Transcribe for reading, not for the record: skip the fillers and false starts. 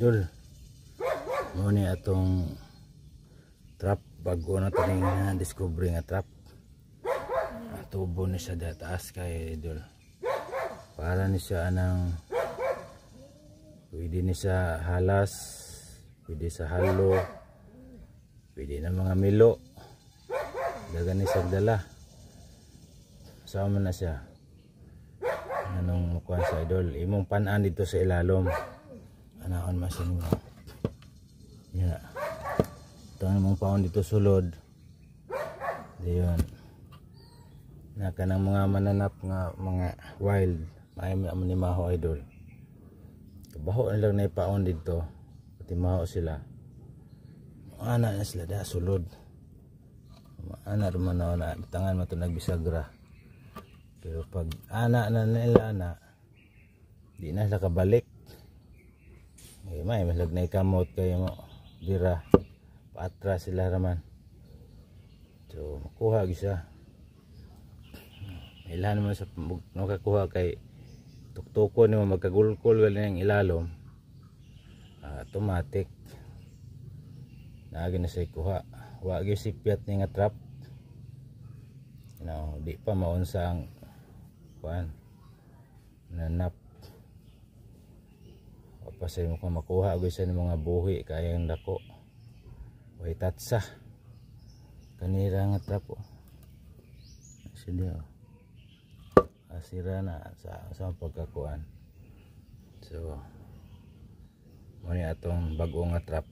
idol, mo ni atong trap bago na ito na discover nga trap. Tubo ni siya dataas kay idol, para ni siya anang pwede ni siya halas, pwede sa halo, pwede na mga milo, dagan ni siya dala sama na siya. Anong mukuha sa idol, imong panan dito sa ilalom anaon masin mo ya, tangan mong paon dito sulod diyon na kanang mga mananap nga mga wild may ni maho idol, kabaho na lang na ipaon dito pati maho sila, ana na sila da sulod, ana naman na tangan mo ito nagbisagra. Pero pag anak na nila na di na sila kabalik, may malag na ikamot kayo mo dira paatras sila raman, so makuha gisa ilan naman sa makakuha kay tuktuko ni mo magkagulkol wala ng ilalom, automatic naagi na sa ikuha, wagi sipiat ni nga trap, di pa maunsa ang kuan nanap papasay mo kung makuha gusto ng mga buhi kayang dako way tatsa kanira nga trapo siya asira na sa pagkakuan. So muna atong bagong nga trap.